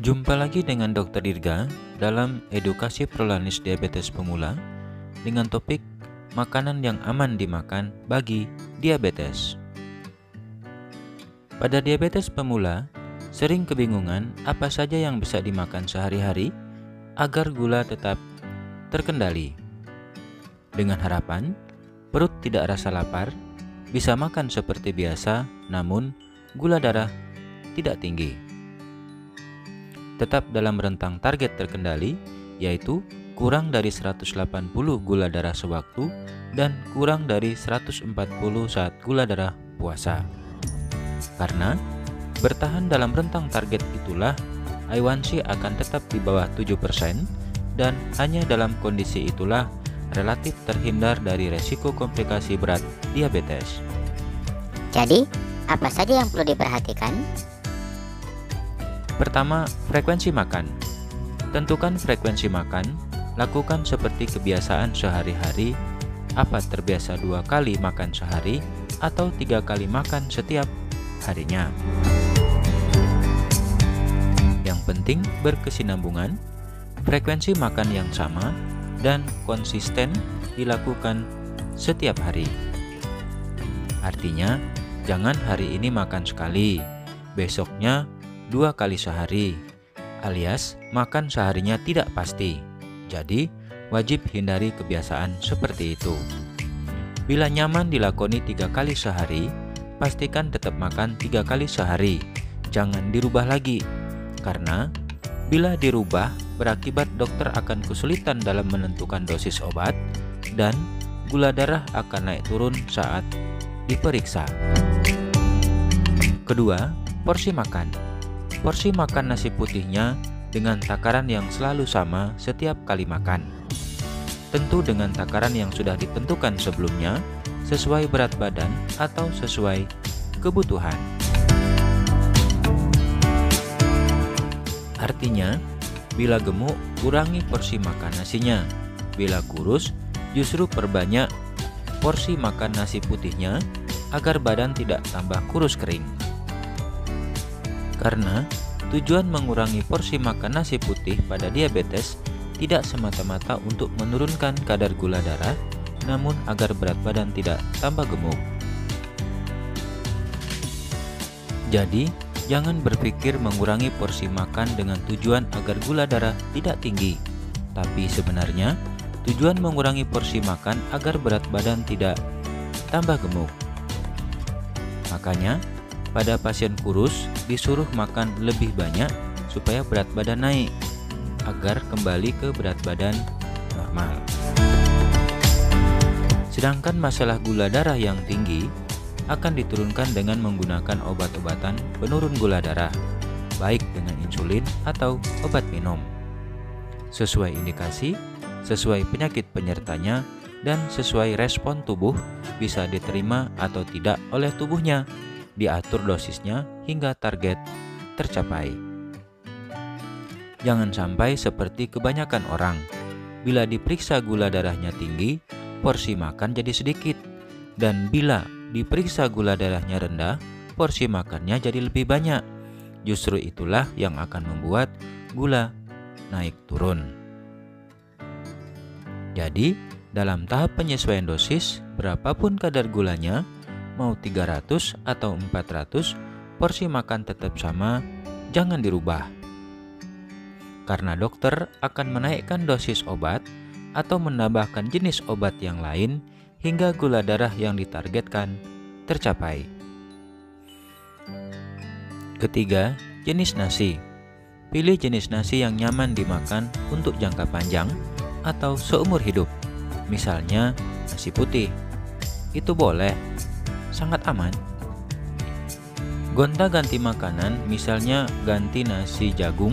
Jumpa lagi dengan Dr. Dirga dalam edukasi prolanis diabetes pemula dengan topik makanan yang aman dimakan bagi diabetes. Pada diabetes pemula, sering kebingungan apa saja yang bisa dimakan sehari-hari agar gula tetap terkendali. Dengan harapan, perut tidak rasa lapar, bisa makan seperti biasa, namun gula darah tidak tinggi. Tetap dalam rentang target terkendali, yaitu kurang dari 180 gula darah sewaktu dan kurang dari 140 saat gula darah puasa. Karena bertahan dalam rentang target itulah A1C akan tetap di bawah 7% dan hanya dalam kondisi itulah relatif terhindar dari resiko komplikasi berat diabetes. Jadi, apa saja yang perlu diperhatikan? Pertama, frekuensi makan. Tentukan frekuensi makan, lakukan seperti kebiasaan sehari-hari, apa terbiasa 2 kali makan sehari atau 3 kali makan setiap harinya. Yang penting berkesinambungan, frekuensi makan yang sama dan konsisten dilakukan setiap hari. Artinya, jangan hari ini makan sekali, besoknya 2 kali sehari, alias makan seharinya tidak pasti. Jadi, wajib hindari kebiasaan seperti itu. Bila nyaman dilakoni 3 kali sehari, pastikan tetap makan 3 kali sehari. Jangan dirubah lagi, karena bila dirubah berakibat dokter akan kesulitan dalam menentukan dosis obat dan gula darah akan naik turun saat diperiksa. Kedua, porsi makan. Porsi makan nasi putihnya dengan takaran yang selalu sama setiap kali makan. Tentu dengan takaran yang sudah ditentukan sebelumnya, sesuai berat badan atau sesuai kebutuhan. Artinya, bila gemuk, kurangi porsi makan nasinya. Bila kurus, justru perbanyak porsi makan nasi putihnya agar badan tidak tambah kurus kering. Karena tujuan mengurangi porsi makan nasi putih pada diabetes tidak semata-mata untuk menurunkan kadar gula darah, namun agar berat badan tidak tambah gemuk. Jadi, jangan berpikir mengurangi porsi makan dengan tujuan agar gula darah tidak tinggi, tapi sebenarnya tujuan mengurangi porsi makan agar berat badan tidak tambah gemuk. Makanya, pada pasien kurus disuruh makan lebih banyak supaya berat badan naik, agar kembali ke berat badan normal. Sedangkan masalah gula darah yang tinggi akan diturunkan dengan menggunakan obat-obatan penurun gula darah, baik dengan insulin atau obat minum. Sesuai indikasi, sesuai penyakit penyertanya, dan sesuai respon tubuh bisa diterima atau tidak oleh tubuhnya. Diatur dosisnya hingga target tercapai. Jangan sampai seperti kebanyakan orang, bila diperiksa gula darahnya tinggi, porsi makan jadi sedikit, dan bila diperiksa gula darahnya rendah, porsi makannya jadi lebih banyak. Justru itulah yang akan membuat gula naik turun. Jadi, dalam tahap penyesuaian dosis, berapapun kadar gulanya, mau 300 atau 400, porsi makan tetap sama, jangan dirubah. Karena dokter akan menaikkan dosis obat atau menambahkan jenis obat yang lain hingga gula darah yang ditargetkan tercapai. Ketiga, jenis nasi. Pilih jenis nasi yang nyaman dimakan untuk jangka panjang atau seumur hidup. Misalnya nasi putih. Itu boleh, sangat aman. Gonta-ganti makanan, misalnya ganti nasi jagung,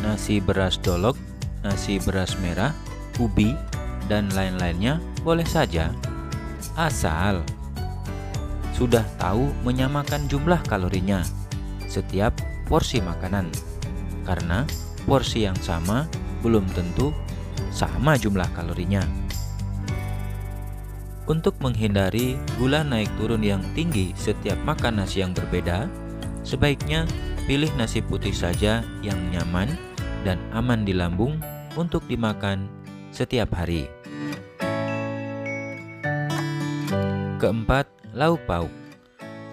nasi beras dolok, nasi beras merah, ubi, dan lain-lainnya boleh saja, asal sudah tahu menyamakan jumlah kalorinya setiap porsi makanan. Karena porsi yang sama belum tentu sama jumlah kalorinya. Untuk menghindari gula naik turun yang tinggi setiap makan nasi yang berbeda, sebaiknya pilih nasi putih saja yang nyaman dan aman di lambung untuk dimakan setiap hari. Keempat, lauk pauk.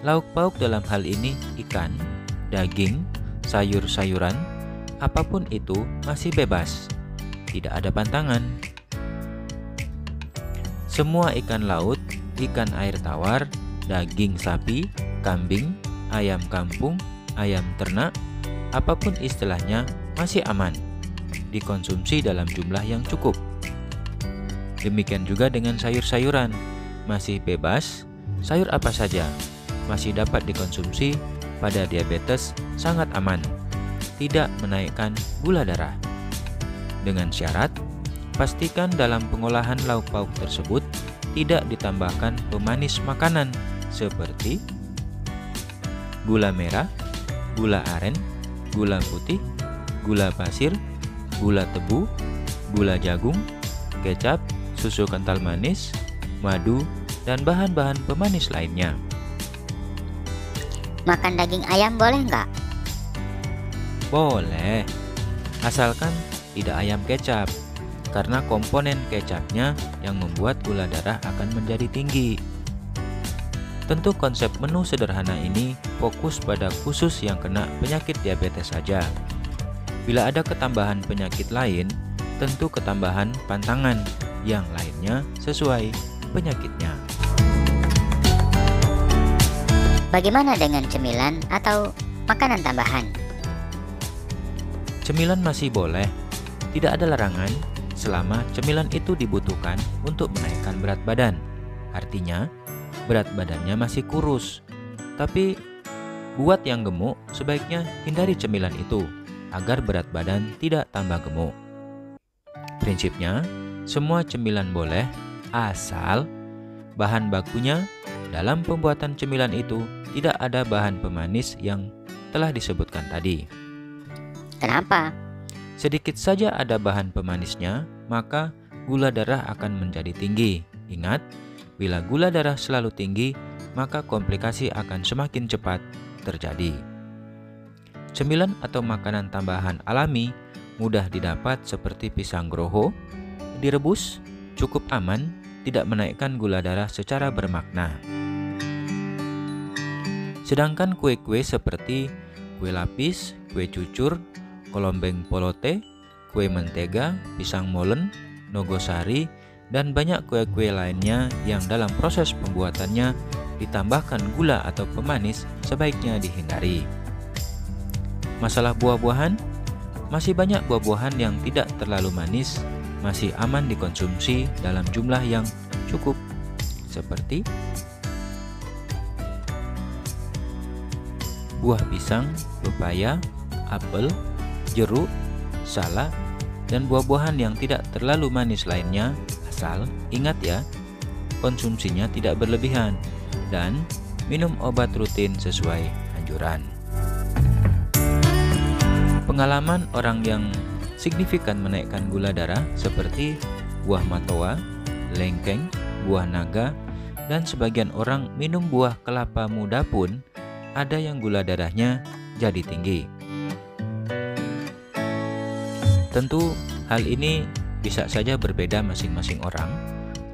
Lauk pauk dalam hal ini ikan, daging, sayur-sayuran, apapun itu masih bebas. Tidak ada pantangan. Semua ikan laut, ikan air tawar, daging sapi, kambing, ayam kampung, ayam ternak, apapun istilahnya masih aman dikonsumsi dalam jumlah yang cukup. Demikian juga dengan sayur-sayuran, masih bebas. Sayur apa saja masih dapat dikonsumsi, pada diabetes sangat aman, tidak menaikkan gula darah. Dengan syarat, pastikan dalam pengolahan lauk pauk tersebut tidak ditambahkan pemanis makanan seperti gula merah, gula aren, gula putih, gula pasir, gula tebu, gula jagung, kecap, susu kental manis, madu, dan bahan-bahan pemanis lainnya. Makan daging ayam boleh nggak? Boleh, asalkan tidak ayam kecap, karena komponen kecapnya yang membuat gula darah akan menjadi tinggi. Tentu konsep menu sederhana ini fokus pada khusus yang kena penyakit diabetes saja. Bila ada ketambahan penyakit lain, tentu ketambahan pantangan yang lainnya sesuai penyakitnya. Bagaimana dengan cemilan atau makanan tambahan? Cemilan masih boleh, tidak ada larangan selama cemilan itu dibutuhkan untuk menaikkan berat badan. Artinya, berat badannya masih kurus. Tapi, buat yang gemuk sebaiknya hindari cemilan itu agar berat badan tidak tambah gemuk. Prinsipnya, semua cemilan boleh asal bahan bakunya dalam pembuatan cemilan itu tidak ada bahan pemanis yang telah disebutkan tadi. Kenapa? Sedikit saja ada bahan pemanisnya, maka gula darah akan menjadi tinggi. Ingat, bila gula darah selalu tinggi, maka komplikasi akan semakin cepat terjadi. Cemilan atau makanan tambahan alami mudah didapat seperti pisang groho, direbus, cukup aman, tidak menaikkan gula darah secara bermakna. Sedangkan kue-kue seperti kue lapis, kue cucur, kolombeng polote, kue mentega, pisang molen, nogosari, dan banyak kue-kue lainnya yang dalam proses pembuatannya ditambahkan gula atau pemanis sebaiknya dihindari. Masalah buah-buahan, masih banyak buah-buahan yang tidak terlalu manis, masih aman dikonsumsi dalam jumlah yang cukup, seperti buah pisang, pepaya, apel, jeruk, salak, dan buah-buahan yang tidak terlalu manis lainnya, asal ingat ya, konsumsinya tidak berlebihan dan minum obat rutin sesuai anjuran. Pengalaman orang yang signifikan menaikkan gula darah seperti buah matoa, lengkeng, buah naga, dan sebagian orang minum buah kelapa muda pun ada yang gula darahnya jadi tinggi. Tentu hal ini bisa saja berbeda masing-masing orang,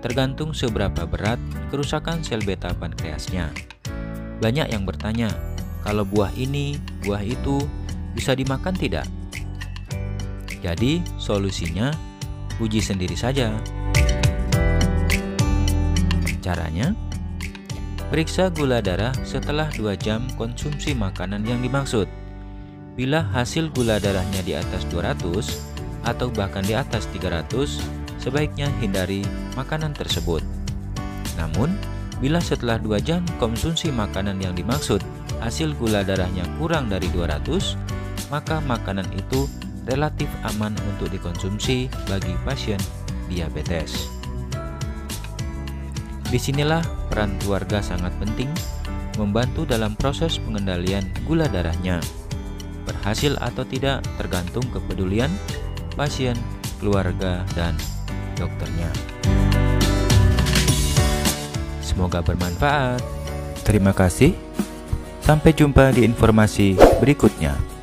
tergantung seberapa berat kerusakan sel beta pankreasnya. Banyak yang bertanya, kalau buah ini, buah itu bisa dimakan tidak? Jadi solusinya uji sendiri saja. Caranya, periksa gula darah setelah 2 jam konsumsi makanan yang dimaksud. Bila hasil gula darahnya di atas 200 atau bahkan di atas 300, sebaiknya hindari makanan tersebut. Namun, bila setelah 2 jam konsumsi makanan yang dimaksud hasil gula darahnya kurang dari 200, maka makanan itu relatif aman untuk dikonsumsi bagi pasien diabetes. Disinilah peran keluarga sangat penting membantu dalam proses pengendalian gula darahnya. Berhasil atau tidak tergantung kepedulian pasien, keluarga, dan dokternya. Semoga bermanfaat. Terima kasih. Sampai jumpa di informasi berikutnya.